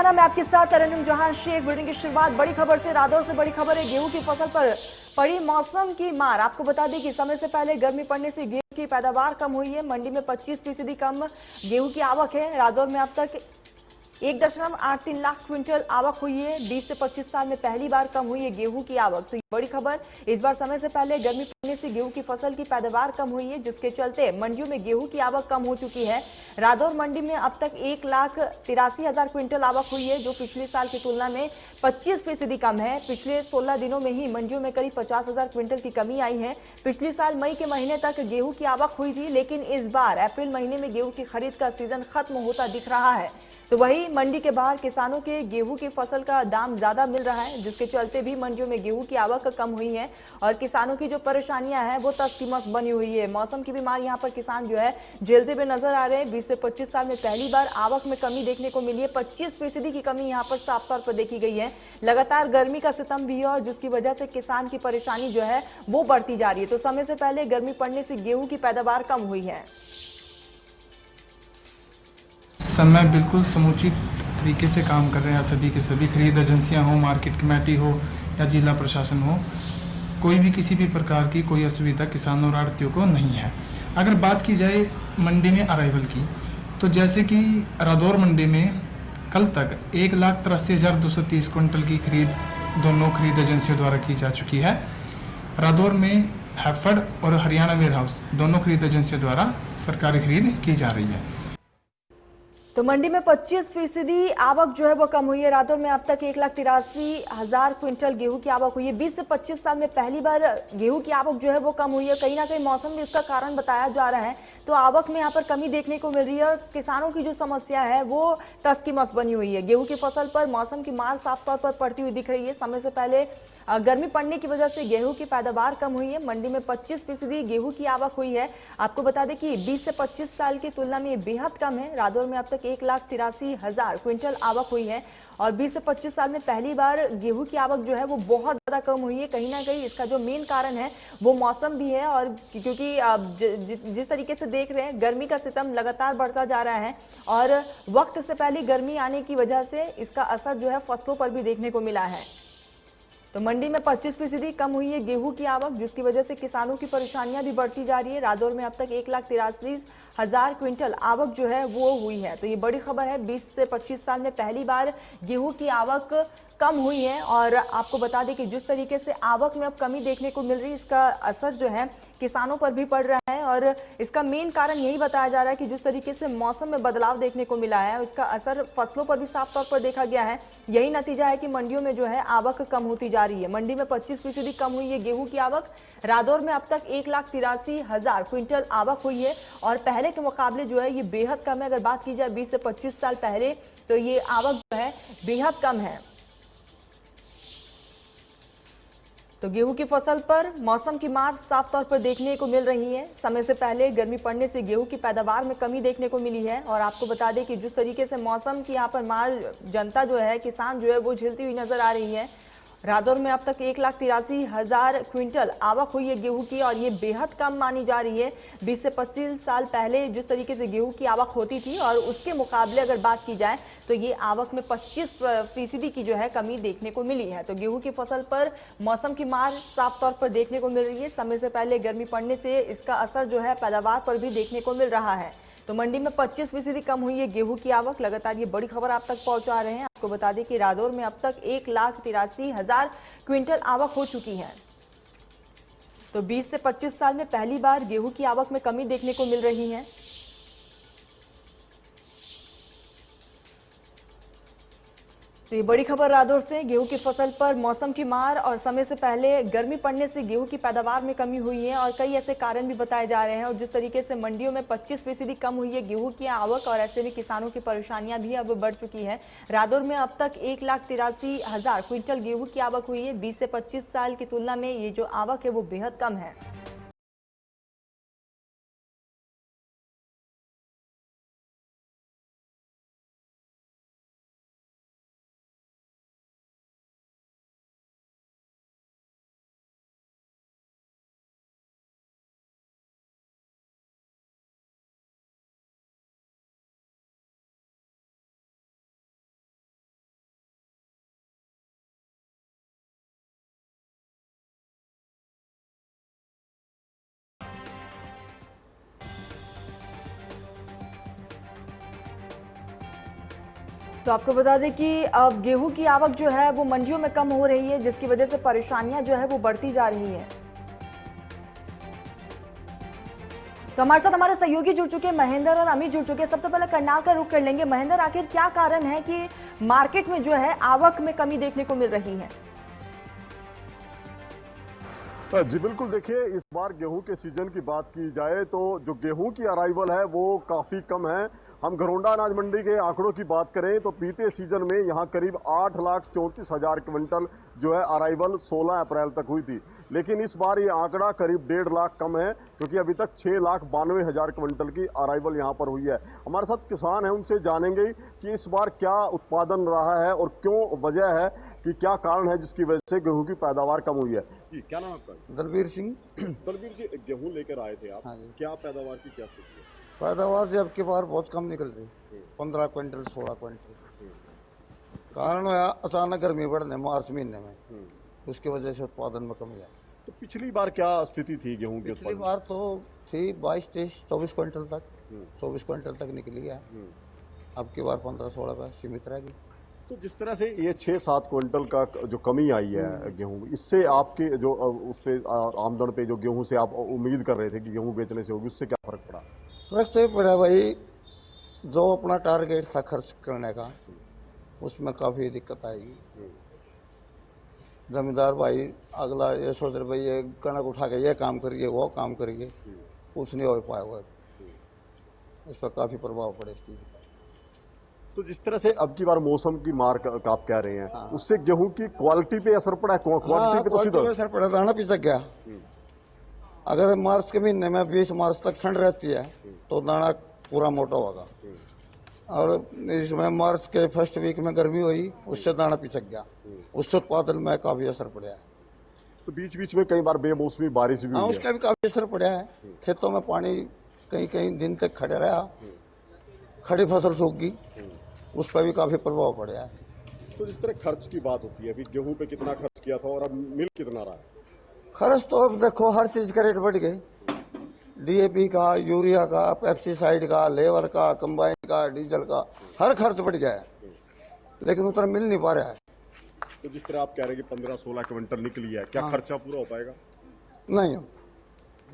सुबहाना, मैं आपके साथ तरन्नुम जहां शेख। बुलेटिन की शुरुआत बड़ी खबर से। रादौर से बड़ी खबर है, गेहूं की फसल पर पड़ी मौसम की मार। आपको बता दें कि समय से पहले गर्मी पड़ने से गेहूं की पैदावार कम हुई है। मंडी में 25% कम गेहूं की आवक है। रादौर में अब तक 1.83 लाख क्विंटल आवक हुई है। 20 से 25 साल में पहली बार कम हुई है गेहूं की आवक। तो ये बड़ी खबर। इस बार समय से पहले गर्मी पड़ने से गेहूं की फसल की पैदावार कम हुई है, जिसके चलते मंडियों में गेहूं की आवक कम हो चुकी है। रादौर मंडी में अब तक 1,83,000 क्विंटल आवक हुई है, जो पिछले साल की तुलना में 25% कम है। पिछले 16 दिनों में ही मंडियों में करीब 50,000 क्विंटल की कमी आई है। पिछले साल मई के महीने तक गेहूं की आवक हुई थी, लेकिन इस बार अप्रैल महीने में गेहूं की खरीद का सीजन खत्म होता दिख रहा है। तो वही मंडी के बाहर किसानों के गेहूं की फसल का दाम ज्यादा मिल रहा है, जिसके चलते भी मंडियों में गेहूं की आवक कम हुई है और किसानों की जो परेशानियां हैं वो तस की मस बनी हुई है। मौसम की बीमार यहाँ पर किसान जो है झेलते हुए नजर आ रहे हैं। 20 से 25 साल में पहली बार आवक में कमी देखने को मिली है। 25% की कमी यहाँ पर साफ तौर पर देखी गई है। लगातार गर्मी का सितम भी है और जिसकी वजह से किसान की परेशानी जो है वो बढ़ती जा रही है। तो समय से पहले गर्मी पड़ने से गेहूं की पैदावार कम हुई है। समय बिल्कुल समुचित तरीके से काम कर रहे हैं सभी के सभी, खरीद एजेंसियां हो, मार्केट कमेटी हो या जिला प्रशासन हो, कोई भी किसी भी प्रकार की कोई असुविधा किसानों और आड़तियों को नहीं है। अगर बात की जाए मंडी में अराइवल की, तो जैसे कि रादौर मंडी में कल तक 1,83,230 क्विंटल की खरीद दोनों खरीद एजेंसियों द्वारा की जा चुकी है। रादौर में हैफेड और हरियाणा वेयर हाउस दोनों खरीद एजेंसियों द्वारा सरकारी खरीद की जा रही है। तो मंडी में 25% आवक जो है वो कम हुई है। रादौर में अब तक 1,83,000 क्विंटल गेहूं की आवक हुई है। 20 से 25 साल में पहली बार गेहूं की आवक जो है वो कम हुई है। कहीं ना कहीं मौसम भी इसका कारण बताया जा रहा है। तो आवक में यहाँ पर कमी देखने को मिल रही है और किसानों की जो समस्या है वो तस की मस बनी हुई है। गेहूं की फसल पर मौसम की मार साफ तौर पर पड़ती हुई दिख रही है। समय से पहले गर्मी पड़ने की वजह से गेहूं की पैदावार कम हुई है। मंडी में 25% गेहूं की आवक हुई है। आपको बता दें कि 20 से 25 साल की तुलना में बेहद कम है। रादौर में अब तक 1,83,000 क्विंटल आवक हुई है और 20 से 25 साल में पहली बार गेहूं की आवक जो है वो बहुत ज्यादा कम हुई है। कहीं ना कहीं इसका जो मेन कारण है वो मौसम भी है, और क्योंकि जिस तरीके से देख रहे हैं गर्मी का सितम लगातार बढ़ता जा रहा है और वक्त से पहले गर्मी आने की वजह से इसका असर जो है फसलों पर भी देखने को मिला है। तो मंडी में 25% कम हुई है गेहूं की आवक, जिसकी वजह से किसानों की परेशानियां भी बढ़ती जा रही है। रादौर में अब तक 1,83,000 क्विंटल आवक जो है वो हुई है। तो ये बड़ी खबर है। 20 से 25 साल में पहली बार गेहूं की आवक कम हुई है और आपको बता दें कि जिस तरीके से आवक में अब कमी देखने को मिल रही है, इसका असर जो है किसानों पर भी पड़ रहा है और इसका मेन कारण यही बताया जा रहा है कि जिस तरीके से मौसम में बदलाव देखने को मिला है उसका असर फसलों पर भी साफ तौर पर देखा गया है। यही नतीजा है कि मंडियों में जो है आवक कम होती जा रही है। मंडी में 25% कम हुई है गेहूं की आवक। रादौर में अब तक 1,83,000 क्विंटल आवक हुई है और पहले के मुकाबले जो है ये बेहद कम है। अगर बात की जाए 20 से 25 साल पहले, तो ये आवक जो है बेहद कम है। तो गेहूं की फसल पर मौसम की मार साफ तौर पर देखने को मिल रही है। समय से पहले गर्मी पड़ने से गेहूं की पैदावार में कमी देखने को मिली है और आपको बता दें कि जिस तरीके से मौसम की यहाँ पर मार जनता जो है, किसान जो है वो झेलती हुई नजर आ रही है। रादौर में अब तक 1,83,000 क्विंटल आवक हुई है गेहूं की और ये बेहद कम मानी जा रही है। 20 से 25 साल पहले जिस तरीके से गेहूं की आवक होती थी और उसके मुकाबले अगर बात की जाए तो ये आवक में 25% की जो है कमी देखने को मिली है। तो गेहूं की फसल पर मौसम की मार साफ तौर पर देखने को मिल रही है। समय से पहले गर्मी पड़ने से इसका असर जो है पैदावार पर भी देखने को मिल रहा है। तो मंडी में 25% कम हुई है गेहूं की आवक। लगातार ये बड़ी खबर आप तक पहुंचा रहे हैं। आपको बता दें कि रादौर में अब तक 1,83,000 क्विंटल आवक हो चुकी है। तो 20 से 25 साल में पहली बार गेहूं की आवक में कमी देखने को मिल रही है। तो ये बड़ी खबर रादौर से। गेहूं की फसल पर मौसम की मार और समय से पहले गर्मी पड़ने से गेहूं की पैदावार में कमी हुई है और कई ऐसे कारण भी बताए जा रहे हैं। और जिस तरीके से मंडियों में 25% कम हुई है गेहूं की आवक और ऐसे में किसानों की परेशानियां भी अब बढ़ चुकी है। रादौर में अब तक 1,83,000 क्विंटल गेहूं की आवक हुई है। 20 से 25 साल की तुलना में ये जो आवक है वो बेहद कम है। तो आपको बता दें कि अब गेहूं की आवक जो है वो मंडियों में कम हो रही है, जिसकी वजह से परेशानियां जो है वो बढ़ती जा रही हैं। तो हमारे साथ हमारे सहयोगी जुड़ चुके हैं, महेंद्र और अमित जुड़ चुके हैं। सबसे पहले करनाल का रुख कर लेंगे। महेंद्र, आखिर क्या कारण है कि मार्केट में जो है आवक में कमी देखने को मिल रही है? जी बिल्कुल, देखिए इस बार गेहूं के सीजन की बात की जाए तो जो गेहूं की अराइवल है वो काफ़ी कम है। हम घरोंडा अनाज मंडी के आंकड़ों की बात करें तो बीते सीजन में यहां करीब 8,34,000 क्विंटल जो है अराइवल 16 अप्रैल तक हुई थी, लेकिन इस बार ये आंकड़ा करीब 1.5 लाख कम है, क्योंकि अभी तक 6,92,000 क्विंटल की अराइवल यहां पर हुई है। हमारे साथ किसान है, उनसे जानेंगे कि इस बार क्या उत्पादन रहा है और क्यों वजह है कि क्या कारण है जिसकी वजह से गेहूं की पैदावार कम हुई है। जी, क्या नाम आपका? दलबीर सिंह। दलबीर जी, गेहूं लेकर आए थे आप। हाँ जी। क्या पैदावार की क्या स्थिति है? पैदावार जब की बार बहुत कम निकल रही, 15 क्विंटल 16 क्विंटल। कारण हुआ अचानक गर्मी बढ़ने मार्च महीने में, उसकी वजह से उत्पादन में कमी आई। तो पिछली बार क्या स्थिति थी गेहूं की? पिछली बार तो थी 22, 23, 24 क्विंटल तक, 24 क्विंटल तक निकली है। अब की बार 15-16 पर सीमित रहेगी। तो जिस तरह से ये 6-7 क्विंटल का जो कमी आई है गेहूं, इससे आपके जो उस पे आमदन पे जो गेहूं से आप उम्मीद कर रहे थे कि गेहूं बेचने से होगी, उससे क्या फर्क पड़ा? फर्क तो ये पड़ा भाई, जो अपना टारगेट था खर्च करने का उसमें काफी दिक्कत आएगी। जमींदार भाई अगला ये सोच रहे भाई ये कनक उठा के ये काम करिए वो काम करिए, कुछ नहीं हो पाया हुआ। इस पर काफी प्रभाव पड़े इस चीज का। तो जिस तरह से अब की बार मौसम की मार का आप कह रहे हैं, हाँ। उससे गेहूं की क्वालिटी पे असर पड़ा है? क्वालिटी पे तो सीधा असर पड़ा, दाना पिसक गया। अगर मार्च के महीने में 20 मार्च तक ठंड रहती है तो दाना पूरा मोटा होगा, और इसमें मार्च के फर्स्ट वीक में गर्मी हुई, उससे दाना पिसक गया, उससे उत्पादन में काफी असर पड़ा है। तो बीच बीच में कई बार बेमौसमी बारिश भी हाँ, हुई उसका भी काफी असर पड़ा है। खेतों में पानी कई कई दिन तक खड़े रहा, खड़ी फसल सूख गई, उस पर भी काफी प्रभाव पड़ा है। तो जिस तरह खर्च की बात होती है, अभी गेहूं पे कितना खर्च किया था और अब मिल कितना रहा है? खर्च तो अब देखो हर चीज का रेट बढ़ गए, डीएपी का, यूरिया का, पेप्सीसाइड का, लेबर का, कंबाइन का, डीजल का, हर खर्च बढ़ गया है, लेकिन उतना मिल नहीं पा रहा है। तो जिस तरह आप कह रहे हैं कि 15-16 क्विंटल निकली है, क्या खर्चा पूरा हो पाएगा? नहीं,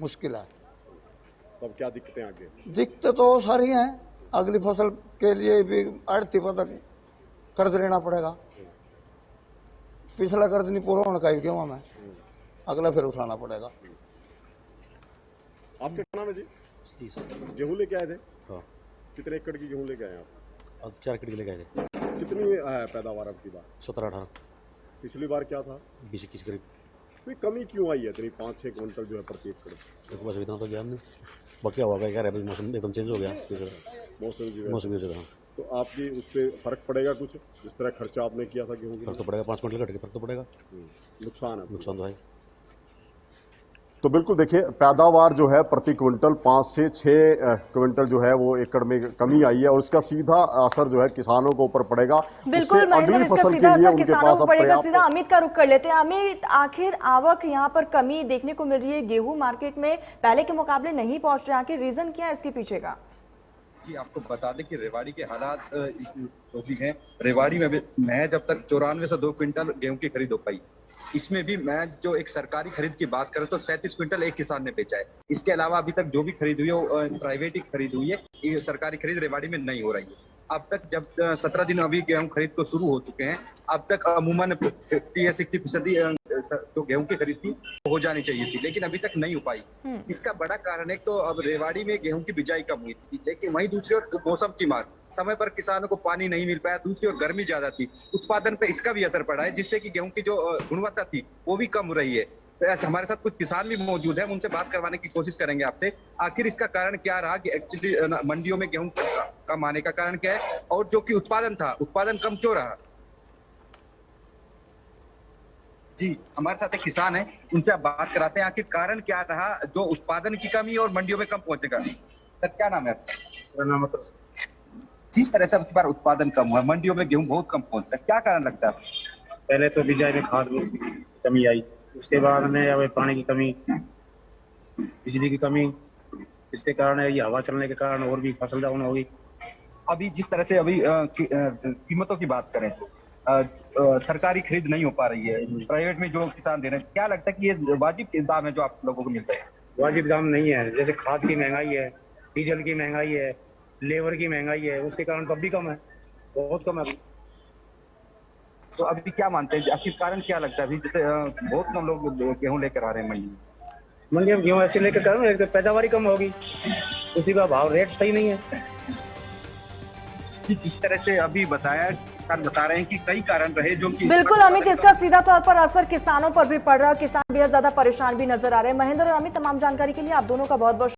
मुश्किल है। तो अब क्या दिक्कतें आगे? दिक्कतें तो सारी हैं, अगली फसल के लिए भी आड़ती पर तक कर्ज लेना पड़ेगा। पिछला कर्ज नहीं पूरा होने का ही क्यों हमें, अगला फिर उठाना पड़ेगा। आपका क्या नाम है जी? गेहूं लेके आए थे? हाँ। कितने एकड़ की गेहूं लेके आए आप? अब 4 एकड़ लेके आए थे। कितनी है पैदावार अब की बार? 17-18, पिछली बार क्या था? 20-21 करीब। तो कमी क्यों आई है इतनी, 5-6 क्विंटल जो है प्रति एकड़? देखो बस इतना तो ज्ञान नहीं, बाकी हवा का क्या है, मौसम एकदम चेंज हो गया, मौसम की मौसम वजह की से। वजह से। तो आपकी उस पर फर्क पड़ेगा कुछ, जिस तरह खर्चा आपने किया था गेहूं के फर्क लिए? तो पड़ेगा, 5 क्विंटल घट के फर्क तो पड़ेगा, नुकसान है। नुकसान तो है। तो बिल्कुल देखिए, पैदावार जो है प्रति क्विंटल 5 से 6 क्विंटल जो है वो एकड़ में कमी आई है, और इसका सीधा असर जो है किसानों के ऊपर पड़ेगा। बिल्कुल महेंद्र, इसका सीधा असर किसानों को पड़ेगा। सीधा अमित का रुख कर लेते हैं। अमित, आखिर आवक यहाँ पर कमी देखने को मिल रही है, गेहूं मार्केट में पहले के मुकाबले नहीं पहुंच रहे, आखिर रीजन क्या है इसके पीछे का? जी, आपको बता दें कि रेवाड़ी के हालात जो भी हैं, रेवाड़ी में भी मैं जब तक 94 से 2 क्विंटल गेहूं की खरीद हो पाई, इसमें भी मैं जो एक सरकारी खरीद की बात करें तो 37 क्विंटल एक किसान ने बेचा है। इसके अलावा अभी तक जो भी खरीद हुई है वो प्राइवेट ही खरीद हुई है, ये सरकारी खरीद रेवाड़ी में नहीं हो रही है। अब तक जब 17 दिन अभी गेहूं खरीद को शुरू हो चुके हैं, अब तक अमूमन 50 या 60% जो गेहूं की खरीद थी वो हो जानी चाहिए थी, लेकिन अभी तक नहीं हो पाई। इसका बड़ा कारण है तो अब रेवाड़ी में गेहूं की बिजाई कम हुई थी, लेकिन वहीं दूसरी ओर मौसम की मार, समय पर किसानों को पानी नहीं मिल पाया, दूसरी ओर गर्मी ज्यादा थी, उत्पादन पे इसका भी असर पड़ा है, जिससे कि गेहूं की जो गुणवत्ता थी वो भी कम हो रही है। तो ऐसे हमारे साथ कुछ किसान भी मौजूद हैं, उनसे बात करवाने की कोशिश करेंगे आपसे। आखिर इसका कारण क्या रहा कि एक्चुअली मंडियों में गेहूं कम आने का कारण क्या है, और जो कि उत्पादन था, उत्पादन कम क्यों रहा? जी, हमारे साथ एक किसान है, उनसे आप बात कराते हैं, आखिर कारण क्या रहा जो उत्पादन की कमी और मंडियों में कम पहुंचने का? सर, क्या नाम है आपका? मेरा नाम है। जिस तरह से अब की बार उत्पादन कम हुआ, मंडियों में गेहूं बहुत कम पहुंचता है, क्या कारण लगता है? पहले तो बिजाई में खाद की कमी आई, उसके बाद में अब पानी की कमी, बिजली की कमी, इसके कारण ये हवा चलने के कारण और भी फसल डाउन होगी। अभी जिस तरह से अभी कीमतों की बात करें तो सरकारी खरीद नहीं हो पा रही है, प्राइवेट में जो किसान दे रहे हैं, क्या लगता है कि ये वाजिब दाम है जो आप लोगों को मिलते हैं? वाजिब दाम नहीं है। जैसे खाद की महंगाई है, डीजल की महंगाई है, लेबर की महंगाई है, उसके कारण तब भी कम है, बहुत कम है अभी। तो अभी क्या मानते हैं, आखिर कारण क्या लगता है? अभी जैसे बहुत कम लोग गेहूं लेकर आ रहे हैं मंडी में। मंडी में गेहूँ ऐसे लेकर करो, पैदावारी कम होगी, उसी का भाव रेट सही नहीं है। कि जिस तरह से अभी बताया, किसान बता रहे हैं कि कई कारण रहे जो कि बिल्कुल अमित, इसका सीधा तौर पर असर किसानों पर भी पड़ रहा है। किसान बेहद ज्यादा परेशान भी नजर आ रहे हैं। महेंद्र और अमित, तमाम जानकारी के लिए आप दोनों का बहुत बहुत